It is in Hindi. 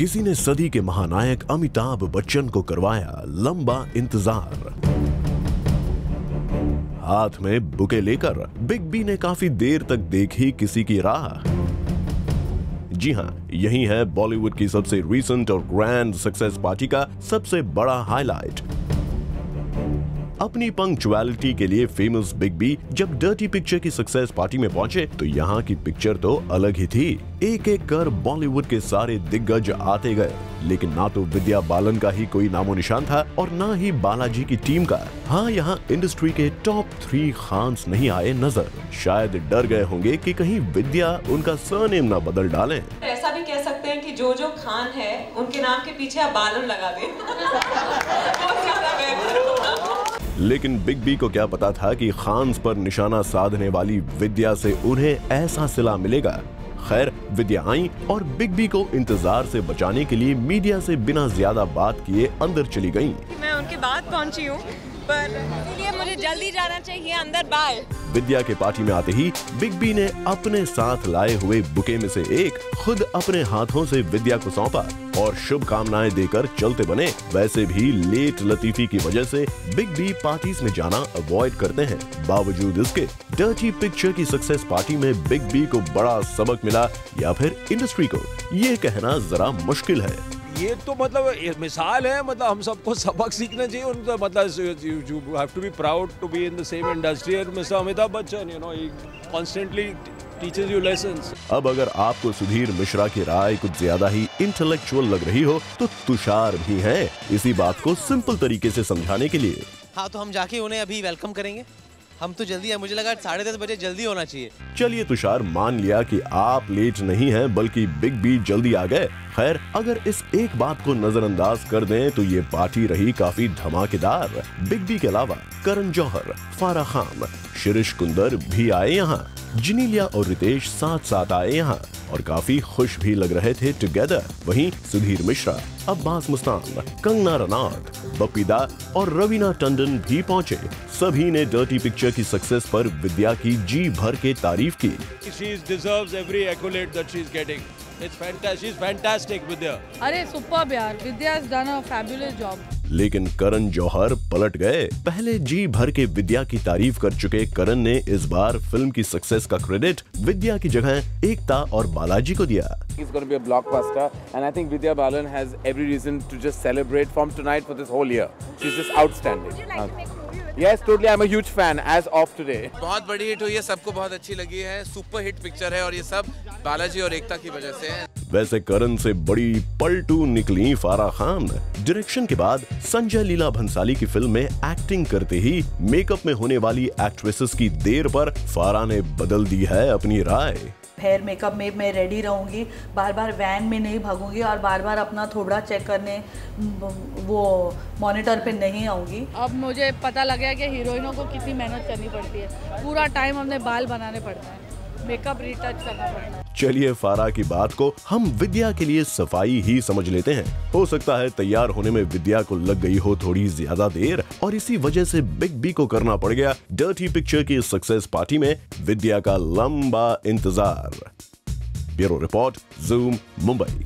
किसी ने सदी के महानायक अमिताभ बच्चन को करवाया लंबा इंतजार। हाथ में बुके लेकर बिग बी ने काफी देर तक देखी किसी की राह। जी हां, यही है बॉलीवुड की सबसे रीसेंट और ग्रैंड सक्सेस पार्टी का सबसे बड़ा हाईलाइट। अपनी पंक्चुअलिटी के लिए फेमस बिग बी जब डर्टी पिक्चर की सक्सेस पार्टी में पहुंचे तो यहाँ की पिक्चर तो अलग ही थी। एक एक कर बॉलीवुड के सारे दिग्गज आते गए, लेकिन ना तो विद्या बालन का ही कोई नामो निशान था और ना ही बालाजी की टीम का। हाँ, यहाँ इंडस्ट्री के टॉप 3 खान्स नहीं आए नजर। शायद डर गए होंगे कि कहीं विद्या उनका सरनेम ना बदल डालें। ऐसा भी कह सकते हैं कि जो खान है उनके नाम के पीछे आप बालन लगा दें। बहुत ज्यादा बेहतर होगा। लेकिन बिग बी को क्या पता था कि खान्स पर निशाना साधने वाली विद्या से उन्हें ऐसा सिला मिलेगा। खैर, विद्या आई और बिग बी को इंतजार से बचाने के लिए मीडिया से बिना ज्यादा बात किए अंदर चली गईं। मैं उनके बाद पहुंची हूँ, पर इसलिए मुझे जल्दी जाना चाहिए अंदर। बाय। विद्या के पार्टी में आते ही बिग बी ने अपने साथ लाए हुए बुके में से एक खुद अपने हाथों से विद्या को सौंपा और शुभकामनाएं देकर चलते बने। वैसे भी लेट लतीफी की वजह से बिग बी पार्टीज में जाना अवॉइड करते हैं। बावजूद इसके डर्टी पिक्चर की सक्सेस पार्टी में बिग बी को बड़ा सबक मिला या फिर इंडस्ट्री को, ये कहना जरा मुश्किल है। ये तो मतलब मिसाल है, मतलब हम सबको सबक सीखना चाहिए उनसे। मतलब you have to be proud to be in the same industry and Mr. Amitabh Bachchan, you know, he constantly teaches you lessons. अब अगर आपको सुधीर मिश्रा की राय कुछ ज्यादा ही इंटेलेक्चुअल लग रही हो तो तुषार भी है इसी बात को सिंपल तरीके से समझाने के लिए। हाँ, तो हम जाके उन्हें अभी वेलकम करेंगे। हम तो जल्दी है, मुझे लगा 10:30 बजे जल्दी होना चाहिए। चलिए, तुषार मान लिया कि आप लेट नहीं हैं बल्कि बिग बी जल्दी आ गए। खैर, अगर इस एक बात को नजरअंदाज कर दें तो ये पार्टी रही काफी धमाकेदार। बिग बी के अलावा करण जौहर, फारा खान, शिरीष कुंदर भी आए यहाँ। जिनीलिया और रितेश साथ साथ आए यहाँ और काफी खुश भी लग रहे थे टुगेदर। वहीं सुधीर मिश्रा, अब्बास मुस्तान, कंगना रनौत, बपीदा और रवीना टंडन भी पहुंचे। सभी ने डर्टी पिक्चर की सक्सेस पर विद्या की जी भर के तारीफ की। She deserves every accolade that she's getting. It's fantastic. She's fantastic, Vidya. अरे सुपर्ब यार, विद्या has done a fabulous job. लेकिन करण जौहर पलट गए। पहले जी भर के विद्या की तारीफ कर चुके करण ने इस बार फिल्म की सक्सेस का क्रेडिट विद्या की जगह एकता और बालाजी को दिया। It's going to be a blockbuster, and I think Vidya Balan has every reason to just celebrate from tonight for this whole year. She's just outstanding. Yes, totally. I'm a huge fan as of today. बहुत बड़ी हिट हुई है, सबको बहुत अच्छी लगी है। सुपर हिट पिक्चर है और ये सब बालाजी और एकता की वजह से है। वैसे करण से बड़ी पलटू निकली फारा खान। डायरेक्शन के बाद संजय लीला भंसाली की फिल्म में एक्टिंग करते ही मेकअप में होने वाली एक्ट्रेसेस की देर पर फारा ने बदल दी है अपनी राय। हेयर मेकअप में मैं रेडी रहूँगी, बार बार वैन में नहीं भागूंगी और बार बार अपना थोड़ा चेक करने वो मॉनिटर पे नहीं आऊँगी। अब मुझे पता लग गया कि हीरोइनों को कितनी मेहनत करनी पड़ती है। पूरा टाइम हमने बाल बनाने पड़ता है, मेकअप रिटच करना पड़ता है। चलिए, फारा की बात को हम विद्या के लिए सफाई ही समझ लेते हैं। हो सकता है तैयार होने में विद्या को लग गई हो थोड़ी ज्यादा देर और इसी वजह से बिग बी को करना पड़ गया डर्टी पिक्चर की सक्सेस पार्टी में विद्या का लंबा इंतजार। Bureau report, zoom, Mumbai.